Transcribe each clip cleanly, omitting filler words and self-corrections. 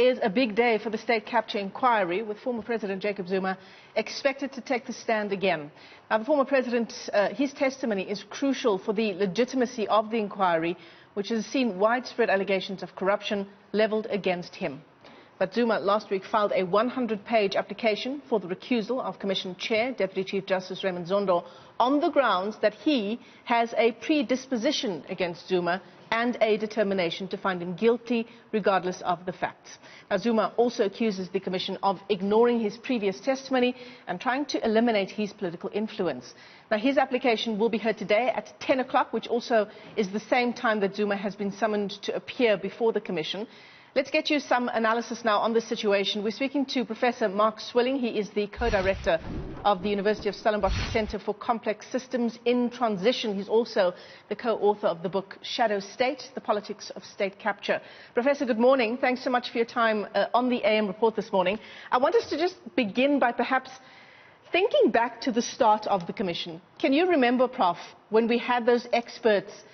is a big day for the state capture inquiry, with former President Jacob Zuma expected to take the stand again. Now, the former president, his testimony is crucial for the legitimacy of the inquiry, which has seen widespread allegations of corruption leveled against him. But Zuma last week filed a 100-page application for the recusal of Commission Chair, Deputy Chief Justice Raymond Zondo, on the grounds that he has a predisposition against Zuma and a determination to find him guilty regardless of the facts. Now, Zuma also accuses the Commission of ignoring his previous testimony and trying to eliminate his political influence. Now, his application will be heard today at 10 o'clock, which also is the same time that Zuma has been summoned to appear before the Commission. Let's get you some analysis now on this situation. We're speaking to Professor Mark Swilling. He is the co-director of the University of Stellenbosch Center for Complex Systems in Transition. He's also the co-author of the book Shadow State, The Politics of State Capture. Professor, good morning. Thanks so much for your time on the AM report this morning. I want us to just begin by perhaps thinking back to the start of the Commission. Can you remember, Prof, when we had those experts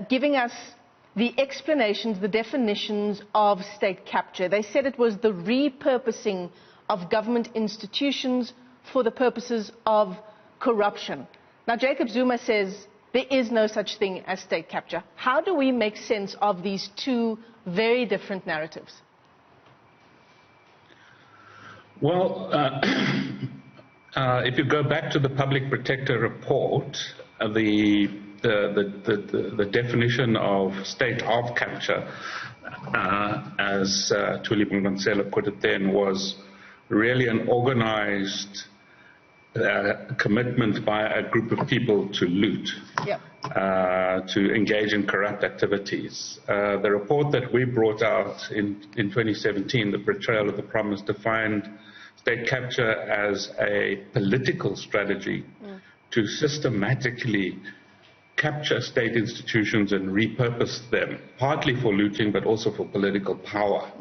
giving us the explanations, the definitions of state capture? They said it was the repurposing of government institutions for the purposes of corruption. Now, Jacob Zuma says there is no such thing as state capture. How do we make sense of these two very different narratives? Well, if you go back to the Public Protector report, the definition of state of capture, as Thuli Mngwantsela put it then, was really an organized commitment by a group of people to loot, to engage in corrupt activities. The report that we brought out in 2017, The Betrayal of the Promise, defined state capture as a political strategy to systematically capture state institutions and repurpose them, partly for looting, but also for political power.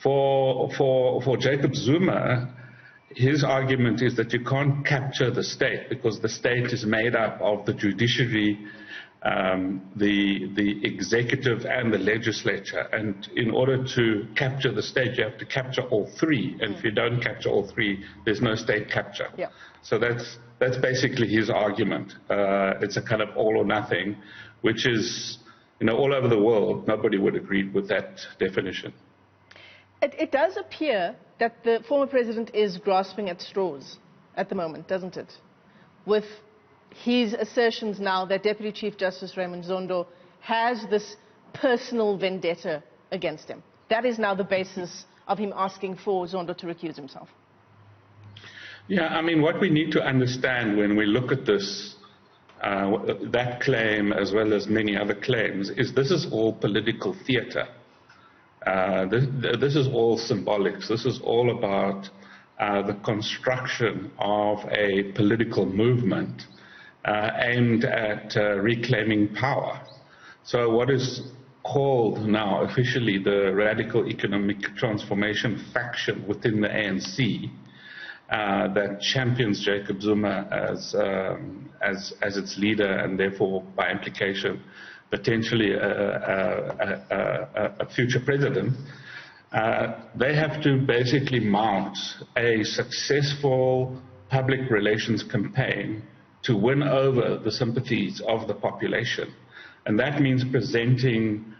For Jacob Zuma, his argument is that you can't capture the state because the state is made up of the judiciary, the executive and the legislature. And in order to capture the state, you have to capture all three. And if you don't capture all three, there's no state capture. Yeah. So that's basically his argument. It's a kind of all or nothing, which is, all over the world, nobody would agree with that definition. It does appear that the former president is grasping at straws at the moment, doesn't it? With his assertions now that Deputy Chief Justice Raymond Zondo has this personal vendetta against him. That is now the basis of him asking for Zondo to recuse himself. Yeah, I mean, what we need to understand when we look at this, that claim as well as many other claims, is this is all political theater. This is all symbolics. This is all about the construction of a political movement aimed at reclaiming power. So what is called now officially the Radical Economic Transformation faction within the ANC, that champions Jacob Zuma as its leader and therefore by implication potentially a future president, they have to basically mount a successful public relations campaign to win over the sympathies of the population. And that means presenting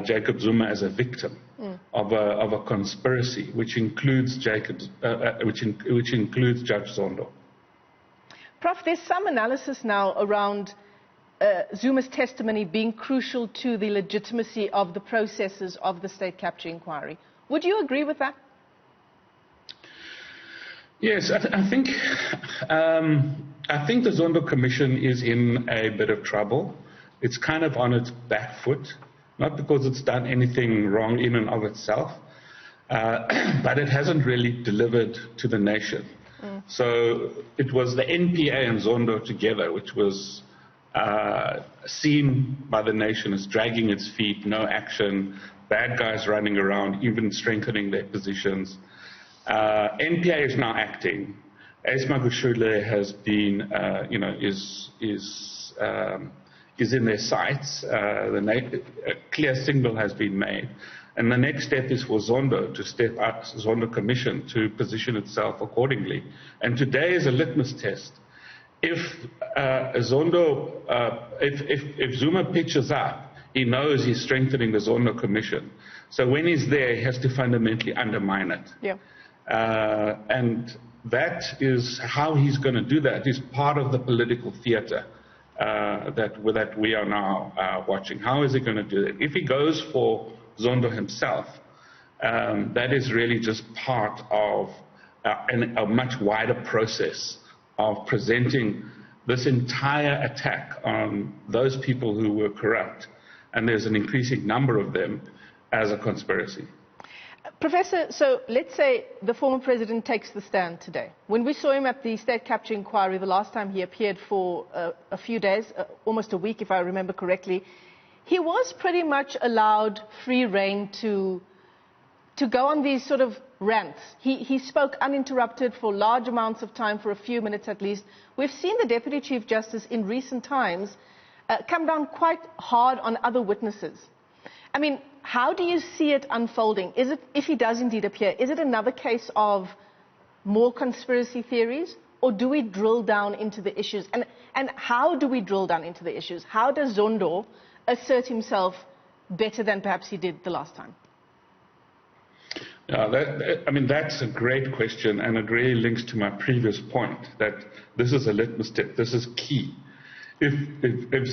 Jacob Zuma as a victim of a conspiracy, which includes which includes Judge Zondo. Prof, there's some analysis now around Zuma's testimony being crucial to the legitimacy of the processes of the state capture inquiry. Would you agree with that? Yes, I think the Zondo Commission is in a bit of trouble. It's kind of on its back foot, not because it's done anything wrong in and of itself, but it hasn't really delivered to the nation. So it was the NPA and Zondo together, which was seen by the nation as dragging its feet, no action, bad guys running around, even strengthening their positions. NPA is now acting. Ace Magashule has been, is in their sights. A clear signal has been made. And the next step is for Zondo to step up, Zondo Commission to position itself accordingly. And today is a litmus test. If if Zuma pitches up, he knows he's strengthening the Zondo Commission. So when he's there, he has to fundamentally undermine it. Yeah. And that is how he's going to do that, is part of the political theater that we are now watching. How is he going to do it? If he goes for Zondo himself, that is really just part of a much wider process of presenting this entire attack on those people who were corrupt, and there's an increasing number of them, as a conspiracy. Professor, so let's say the former president takes the stand today. When we saw him at the state capture inquiry the last time he appeared for a few days, almost a week if I remember correctly, he was pretty much allowed free rein to go on these sort of rants. He spoke uninterrupted for large amounts of time, for a few minutes at least. We've seen the Deputy Chief Justice in recent times come down quite hard on other witnesses. I mean, how do you see it unfolding? Is it, if he does indeed appear, is it another case of more conspiracy theories, or do we drill down into the issues? And how do we drill down into the issues? How does Zondo assert himself better than perhaps he did the last time? I mean, that's a great question, and it really links to my previous point that this is a litmus test. This is key. If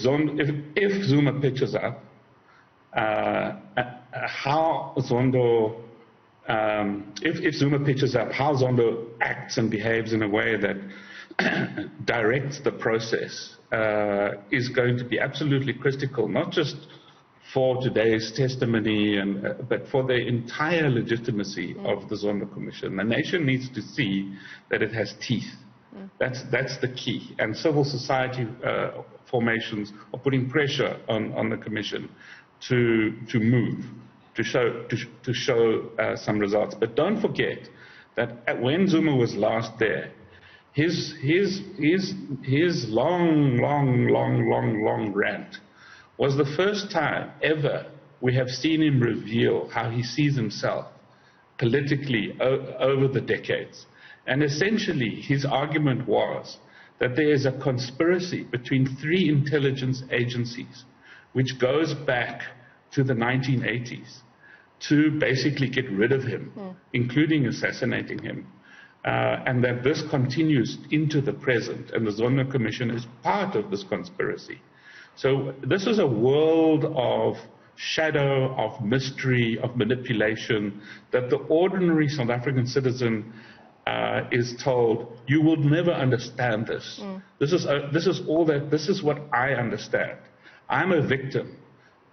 Zuma pitches up, how Zondo, if Zuma pitches up, how Zondo acts and behaves in a way that directs the process is going to be absolutely critical, not just for today's testimony, but for the entire legitimacy of the Zondo Commission. The nation needs to see that it has teeth. That's the key. And civil society formations are putting pressure on the Commission to move, to show some results. But don't forget that when Zuma was last there, his long rant was the first time ever we have seen him reveal how he sees himself politically over the decades. And essentially, his argument was that there is a conspiracy between 3 intelligence agencies, which goes back to the 1980s, to basically get rid of him, including assassinating him. And that this continues into the present, and the Zondo Commission is part of this conspiracy. So this is a world of shadow, of mystery, of manipulation, that the ordinary South African citizen is told, you will never understand this. This is what I understand. I'm a victim,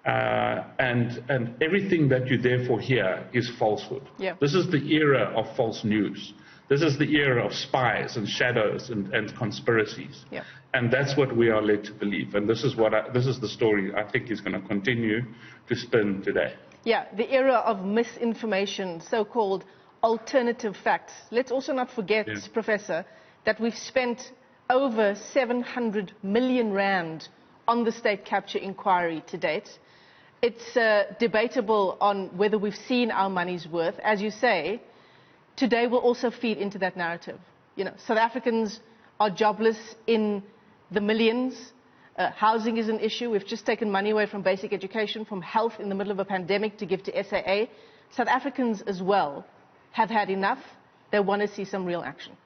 and everything that you therefore hear is falsehood. Yeah. This is the era of false news. This is the era of spies and shadows and conspiracies. Yeah. And that's what we are led to believe. And this is the story I think is going to continue to spin today. Yeah, the era of misinformation, so-called alternative facts. Let's also not forget, Professor, that we've spent over 700 million rand on the state capture inquiry to date. It's debatable on whether we've seen our money's worth. As you say, today will also feed into that narrative. You know, South Africans are jobless in the millions. Housing is an issue. We've just taken money away from basic education, from health in the middle of a pandemic to give to SAA. South Africans as well have had enough. They want to see some real action.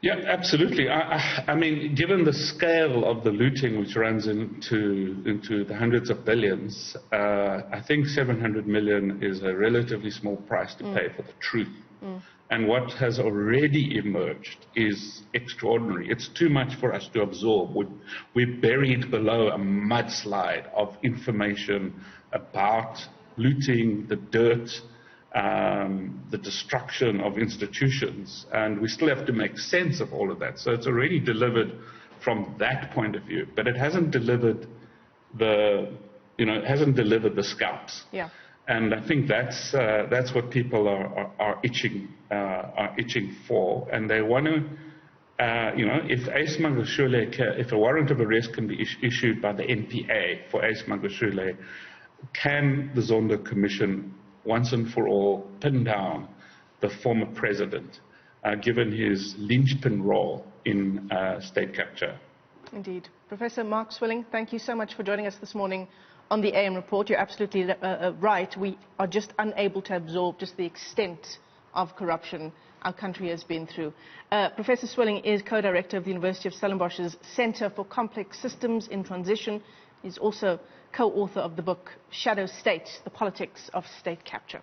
Yeah, absolutely. I mean, given the scale of the looting, which runs into the hundreds of billions, I think 700 million is a relatively small price to pay for the truth. And what has already emerged is extraordinary. It's too much for us to absorb. We're buried below a mudslide of information about looting, the dirt, the destruction of institutions, and we still have to make sense of all of that. So it's already delivered from that point of view, but it hasn't delivered the scalps. Yeah. And I think that's what people are itching for, and they want to, if a warrant of arrest can be issued by the NPA for Ace Magashule, can the Zondo Commission once and for all pin down the former president, given his linchpin role in state capture? Indeed. Professor Mark Swilling, thank you so much for joining us this morning on the AM Report. You're absolutely right. We are just unable to absorb just the extent of corruption our country has been through. Professor Swilling is co-director of the University of Stellenbosch's Centre for Complex Systems in Transition. He's also co-author of the book Shadow State, The Politics of State Capture.